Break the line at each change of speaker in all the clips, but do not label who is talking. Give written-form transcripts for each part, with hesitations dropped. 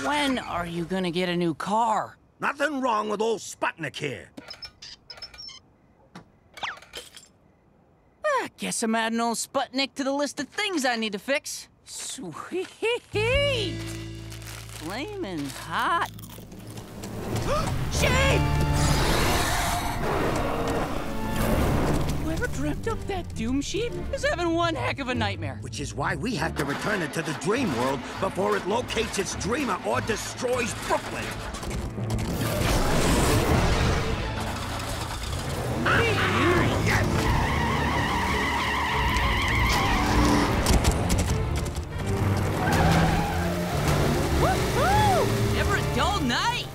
When are you gonna get a new car?
Nothing wrong with old Sputnik here.
Guess I'm adding old Sputnik to the list of things I need to fix. Sweet! Flaming hot. Sheep! Whoever dreamt up that doom sheep is having one heck of a nightmare.
Which is why we have to return it to the dream world before it locates its dreamer or destroys Brooklyn.
Woohoo! Never a dull night.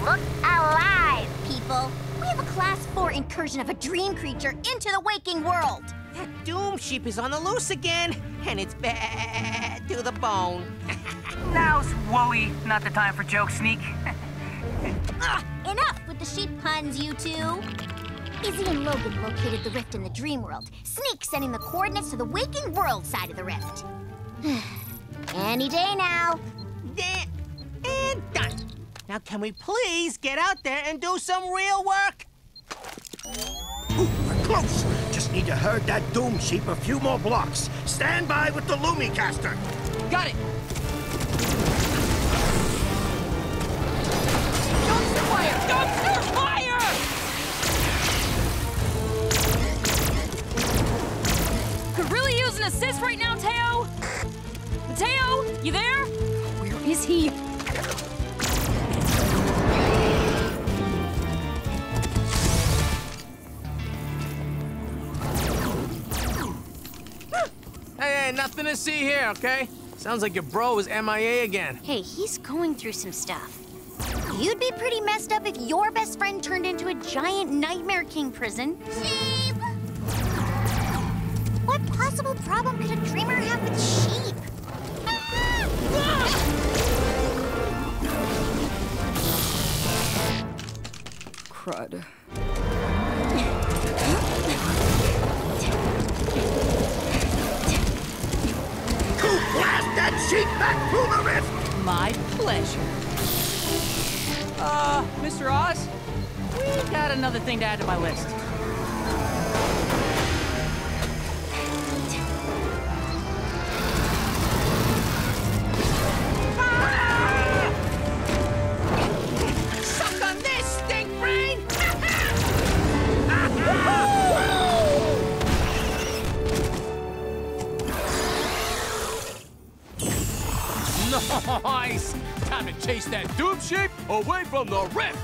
Look alive, people. We have a Class 4 incursion of a dream creature into the waking world.
That doom sheep is on the loose again, and it's bad to the bone.
Now's woey, not the time for joke sneak.
Enough with the sheep puns, you two. Izzy and Logan located the rift in the dream world. Sneak sending the coordinates to the waking world side of the rift. Any day now.
And done. Now can we please get out there and do some real work?
Ooh, we're close. Just need to herd that doom sheep a few more blocks. Stand by with the Lumicaster.
Got it.
Dumpster fire! Dumpster fire!
Could really use an assist right now, Mateo. Mateo, you there? Where is he?
Hey, nothing to see here, okay? Sounds like your bro is MIA again.
Hey, he's going through some stuff. You'd be pretty messed up if your best friend turned into a giant Nightmare King prison. Sheep! What possible problem could a dreamer have with sheep?
Crud.
Blast that sheep back through the rift!
My pleasure. Mr. Oz, we got another thing to add to my list.
Suck on this, stink brain!
Nice! Time to chase that doom sheep away from the rift!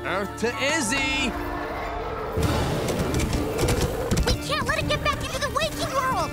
Earth to Izzy!
We can't let it get back into the waking world!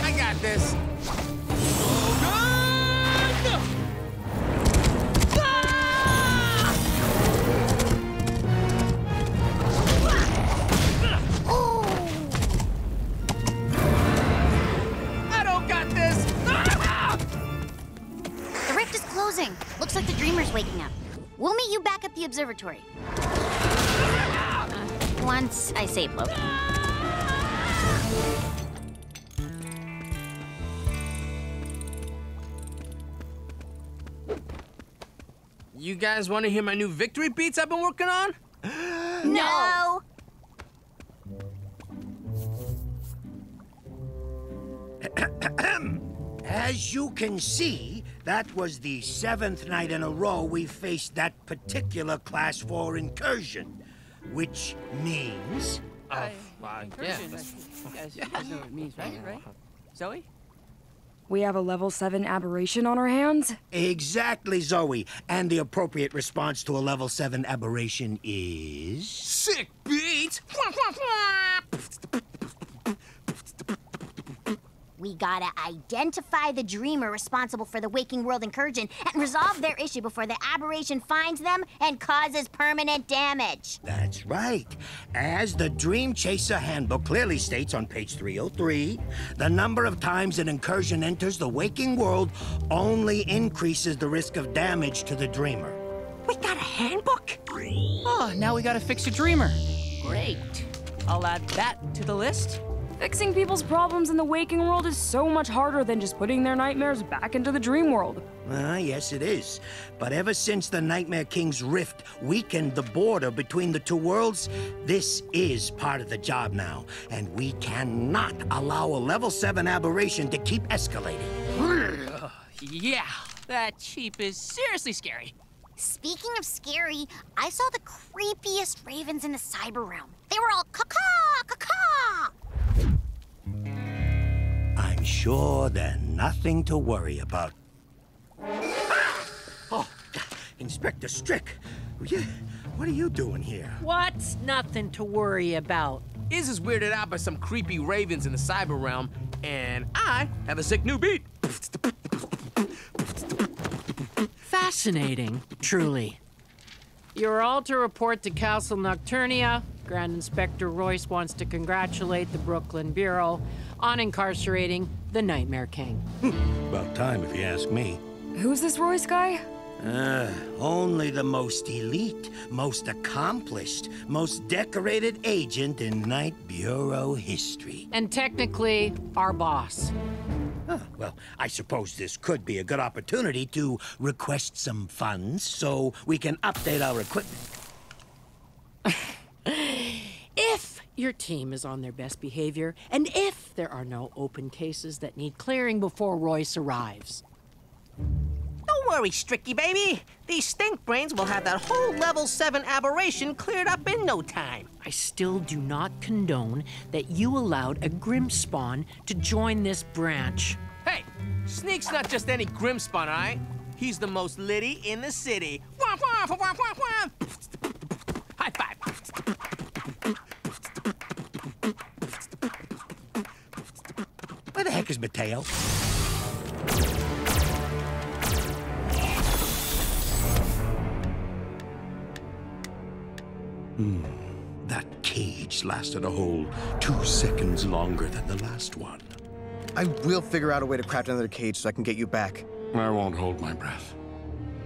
I got this.
Looks like the dreamer's waking up. We'll meet you back at the observatory. Once I save Logan.
You guys want to hear my new victory beats I've been working on?
No!
As you can see, that was the 7th night in a row we faced that particular Class 4 incursion. Which means...
Yeah.
You guys know what it means, right? Zoe?
We have a level 7 aberration on our hands?
Exactly, Zoe. And the appropriate response to a level 7 aberration is...
Sick beat!
We gotta identify the dreamer responsible for the waking world incursion and resolve their issue before the aberration finds them and causes permanent damage.
That's right. As the Dream Chaser Handbook clearly states on page 303, the number of times an incursion enters the waking world only increases the risk of damage to the dreamer.
We got a handbook?
Oh, now we gotta fix a dreamer. Great. I'll add that to the list.
Fixing people's problems in the waking world is so much harder than just putting their nightmares back into the dream world.
Yes, it is. But ever since the Nightmare King's rift weakened the border between the two worlds, this is part of the job now. And we cannot allow a level 7 aberration to keep escalating.
Yeah, that sheep is seriously scary.
Speaking of scary, I saw the creepiest ravens in the cyber realm. They were all caw-caw, caw-caw.
I'm sure they're nothing to worry about. Oh, Inspector Strick, what are you doing here?
What's nothing to worry about?
Iz is weirded out by some creepy ravens in the cyber realm, and I have a sick new beat.
Fascinating, truly. You're all to report to Castle Nocturnia. Grand Inspector Royce wants to congratulate the Brooklyn Bureau on incarcerating the Nightmare King.
About time, if you ask me.
Who's this Royce guy?
Only the most elite, most accomplished, most decorated agent in Night Bureau history.
And technically, our boss.
Well, I suppose this could be a good opportunity to request some funds so we can update our equipment.
If your team is on their best behavior, and if there are no open cases that need clearing before Royce arrives.
Don't worry, Stricky baby. These stink brains will have that whole level 7 aberration cleared up in no time.
I still do not condone that you allowed a Grimspawn to join this branch.
Hey, Sneak's not just any Grimspawn, all right? He's the most litty in the city. Wah, wah, wah, wah, wah, wah. High five.
Where the heck is Mateo? That cage lasted a whole 2 seconds longer than the last one.
I will figure out a way to craft another cage so I can get you back.
I won't hold my breath.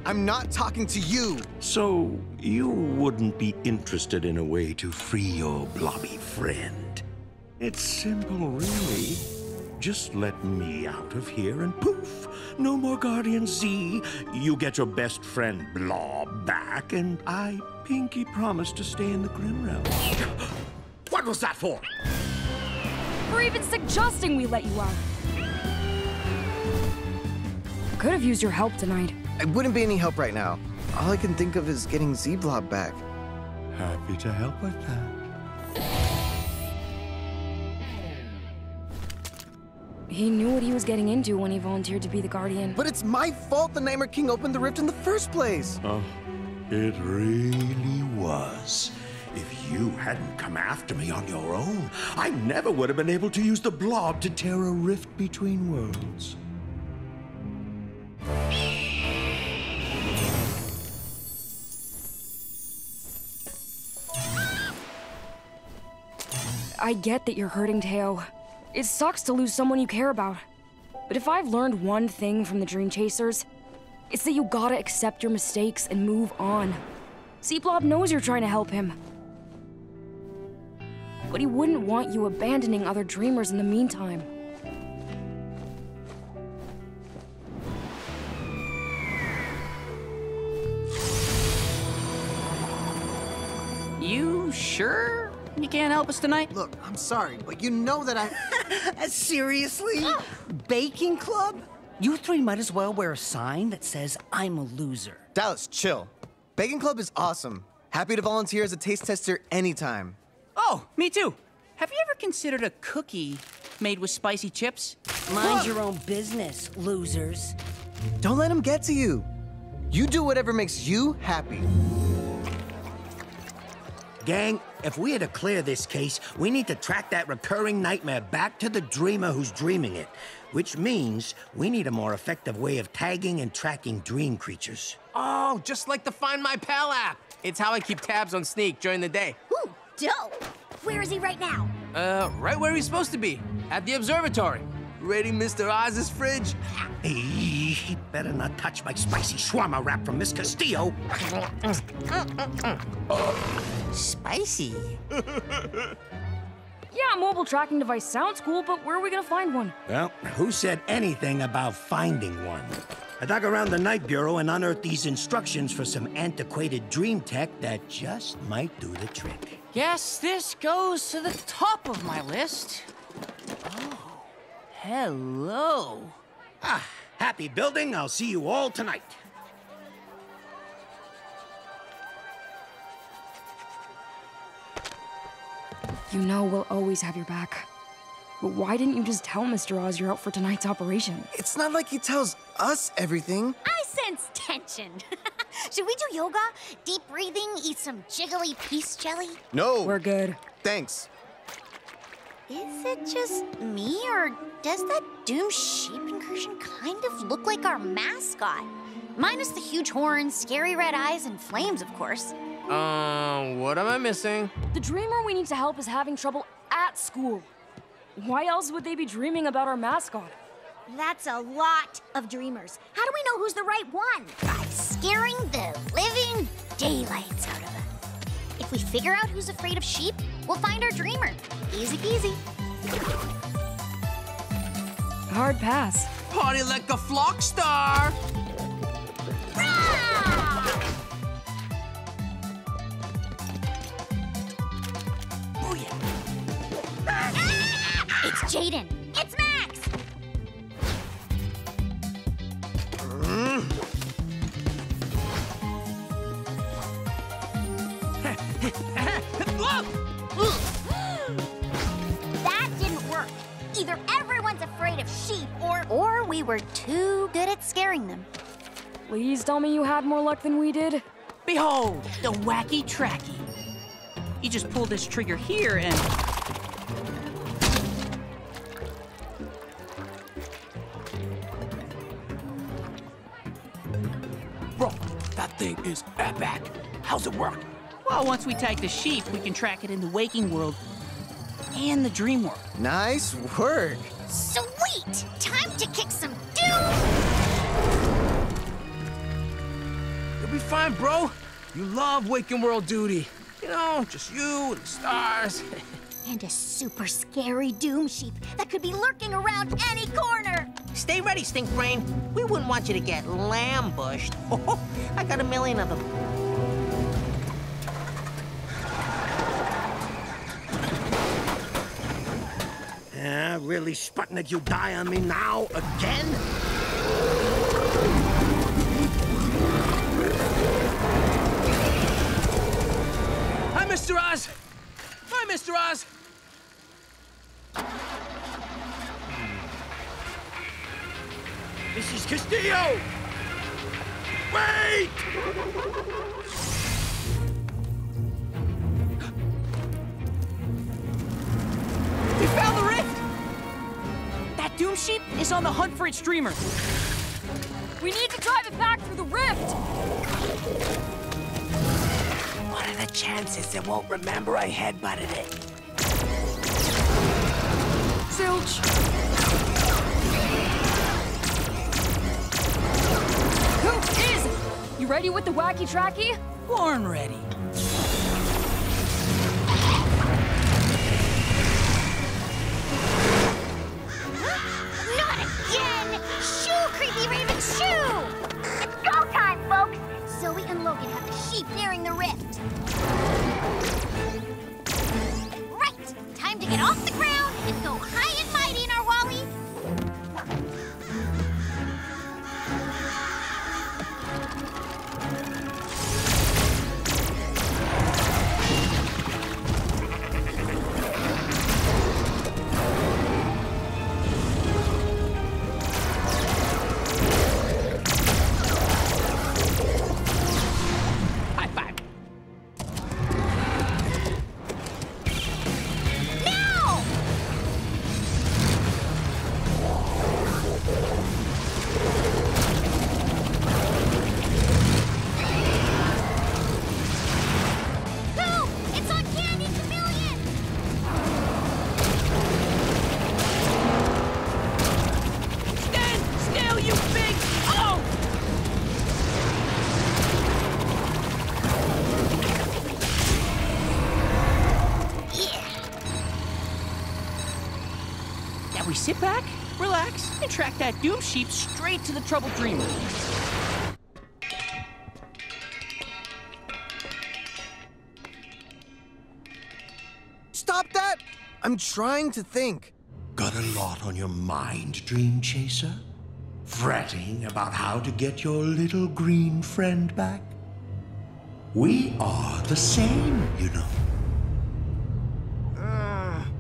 I'm not talking to you!
So, you wouldn't be interested in a way to free your blobby friend? It's simple, really. Just let me out of here and poof! No more Guardian Z. You get your best friend Blob back, and I pinky promise to stay in the Grim Realm. What was that for?
For even suggesting we let you out. Could have used your help tonight.
I wouldn't be any help right now. All I can think of is getting Z-Blob back.
Happy to help with that.
He knew what he was getting into when he volunteered to be the Guardian.
But it's my fault the Nightmare King opened the rift in the first place!
Oh, it really was. If you hadn't come after me on your own, I never would have been able to use the blob to tear a rift between worlds.
I get that you're hurting, Teo. It sucks to lose someone you care about. But if I've learned one thing from the Dream Chasers, it's that you gotta accept your mistakes and move on. Z-Blob knows you're trying to help him. But he wouldn't want you abandoning other dreamers in the meantime.
You sure you can't help us tonight?
Look, I'm sorry, but you know that I...
Seriously? Baking club? You three might as well wear a sign that says, I'm a loser.
Dallas, chill. Baking Club is awesome. Happy to volunteer as a taste tester anytime.
Oh, me too. Have you ever considered a cookie made with spicy chips?
Mind your own business, losers.
Don't let him get to you. You do whatever makes you happy.
Gang, if we are to clear this case, we need to track that recurring nightmare back to the dreamer who's dreaming it. Which means we need a more effective way of tagging and tracking dream creatures.
Oh, just like the Find My Pal app. It's how I keep tabs on Sneak during the day.
Ooh, dope. Where is he right now?
Right where he's supposed to be, at the observatory. Raiding Mr. Oz's fridge.
Hey, he better not touch my spicy shawarma wrap from Miss Castillo.
Spicy.
Yeah, a mobile tracking device sounds cool, but where are we gonna find one?
Well, who said anything about finding one? I dug around the Night Bureau and unearthed these instructions for some antiquated dream tech that just might do the trick.
Guess this goes to the top of my list. Oh, hello.
Ah, happy building. I'll see you all tonight.
You know we'll always have your back. But why didn't you just tell Mr. Oz you're out for tonight's operation?
It's not like he tells us everything.
I sense tension. Should we do yoga? Deep breathing? Eat some jiggly peace jelly?
No.
We're good.
Thanks.
Is it just me, or does that doomed sheep incursion kind of look like our mascot? Minus the huge horns, scary red eyes, and flames, of course.
What am I missing?
The dreamer we need to help is having trouble at school. Why else would they be dreaming about our mascot?
That's a lot of dreamers. How do we know who's the right one? By scaring the living daylights out of them. If we figure out who's afraid of sheep, we'll find our dreamer. Easy peasy.
Hard pass.
Party like a flock star.
It's Jaden. It's Max. That didn't work. Either everyone's afraid of sheep, or we were too good at scaring them.
Please tell me you had more luck than we did.
Behold, the wacky tracky. You just pull this trigger here and...
Bro, that thing is epic. How's it work?
Well, once we tag the sheep, we can track it in the waking world and the dream world.
Nice work.
Sweet! Time to kick some doom!
You'll be fine, bro. You love waking world duty. You know, just you and the stars.
And a super scary doom sheep that could be lurking around any corner.
Stay ready, Stink Brain. We wouldn't want you to get lambushed. Oh, I got a million of them.
Really Sputnik, you die on me now again?
Hi, Mr. Oz. Hi, Mr. Oz.
Mrs. Castillo! Wait!
We found the rift! That doom sheep is on the hunt for its dreamer.
We need to drive it back through the rift!
What are the chances it won't remember I headbutted it?
Zilch! Who is? You ready with the wacky tracky?
Born ready.
Not again! Shoo, creepy raven, shoo! It's go time, folks! Zoe and Logan have the sheep nearing the rift. Right! Time to get off the ground and go high and mighty in our Wally.
sit back, relax, and track that doom sheep straight to the troubled dreamer.
Stop that! I'm trying to think.
Got a lot on your mind, Dream Chaser? Fretting about how to get your little green friend back? We are the same, you know.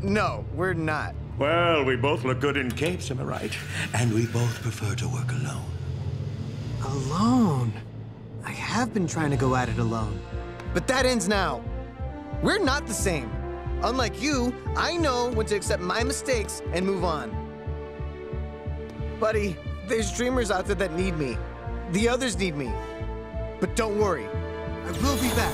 No, we're not.
Well, we both look good in capes, am I right? And we both prefer to work alone.
Alone? I have been trying to go at it alone. But that ends now. We're not the same. Unlike you, I know when to accept my mistakes and move on. Buddy, there's dreamers out there that need me. The others need me. But don't worry, I will be back.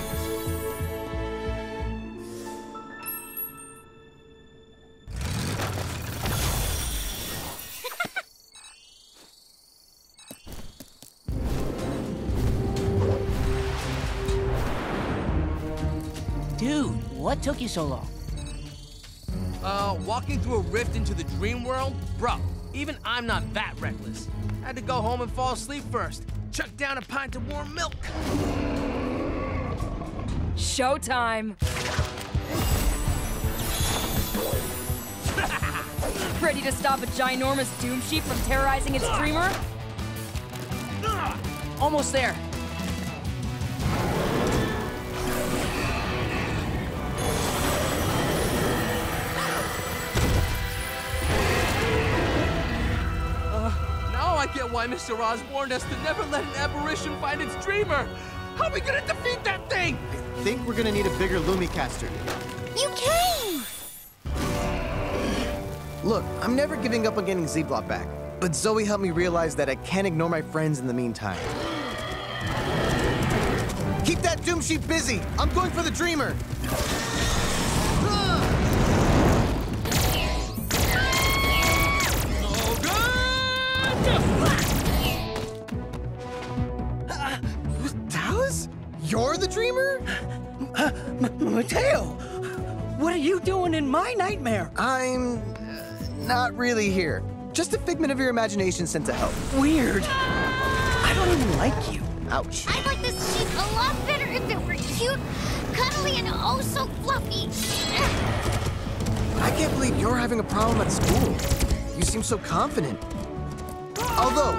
Dude, what took you so long?
Walking through a rift into the dream world? Bro, even I'm not that reckless. Had to go home and fall asleep first. Chuck down a pint of warm milk.
Showtime! Ready to stop a ginormous doom sheep from terrorizing its dreamer?
Almost there.
Now I get why Mr. Osborne has to never let an aberration find its dreamer. How are we gonna defeat that thing?
I think we're gonna need a bigger Lumicaster.
You came!
Look, I'm never giving up on getting Z-Block back. But Zoe helped me realize that I can't ignore my friends in the meantime. Keep that doom sheep busy! I'm going for the dreamer! Dallas? You're the dreamer?
Mateo, what are you doing in my nightmare?
I'm not really here. Just a figment of your imagination sent to help.
Weird. I don't even like you.
Ouch.
I'd like this sheep a lot better if it were cute, cuddly, and oh so fluffy.
I can't believe you're having a problem at school. You seem so confident. Although,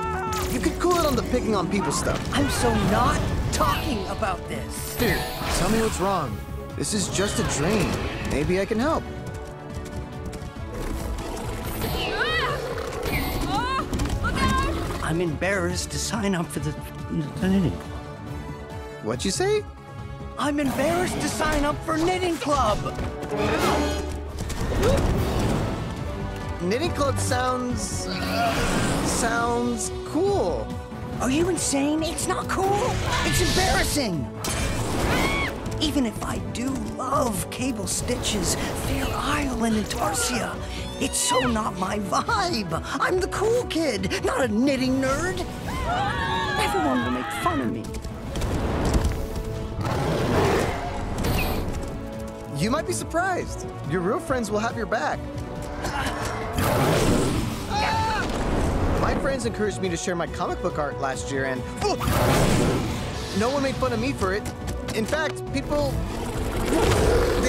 you could cool it on the picking on people stuff.
I'm so not talking about this.
Dude, tell me what's wrong. This is just a dream. Maybe I can help.
I'm embarrassed to sign up for the knitting club.
What'd you say?
I'm embarrassed to sign up for knitting club.
Knitting club sounds cool.
Are you insane? It's not cool. It's embarrassing. Even if I do love cable stitches, Fair Isle, and Intarsia, it's so not my vibe. I'm the cool kid, not a knitting nerd. Everyone will make fun of me.
You might be surprised. Your real friends will have your back. My friends encouraged me to share my comic book art last year, and no one made fun of me for it. In fact, they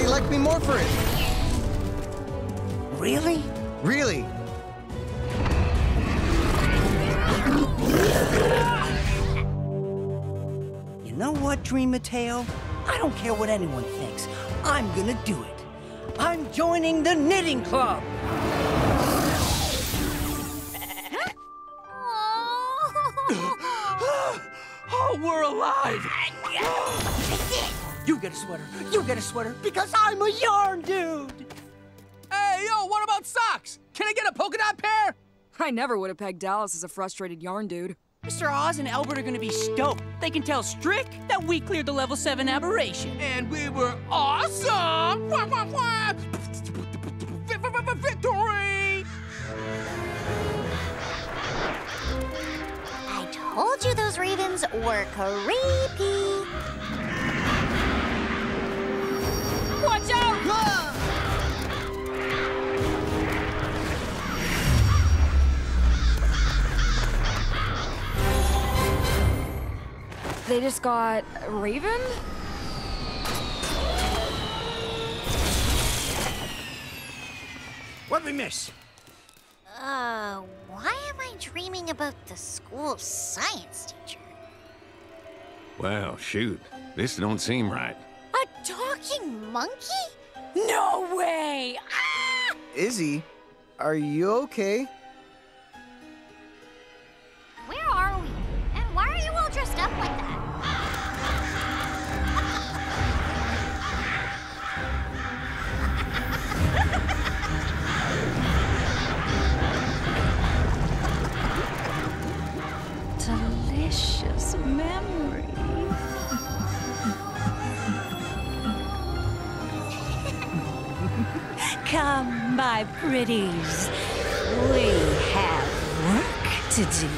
like me more for it.
Really?
Really.
You know what, Dream Mateo? I don't care what anyone thinks. I'm gonna do it. I'm joining the knitting club.
Oh, we're alive!
You get a sweater. You get a sweater because I'm a yarn dude.
Hey, yo, what about socks? Can I get a polka dot pair?
I never would have pegged Dallas as a frustrated yarn dude.
Mr. Oz and Albert are gonna be stoked. They can tell Strick that we cleared the level 7 aberration.
And we were awesome! Wah, wah, wah. Victory!
I told you those ravens were creepy.
Watch out! They just got Raven?
What'd we miss?
Why am I dreaming about the school science teacher?
Well, shoot. This don't seem right.
A talking monkey?
No way! Ah!
Izzy, are you okay?
Where are we? And why are you all dressed up like that?
Delicious memory. Come, my pretties. We have work to do.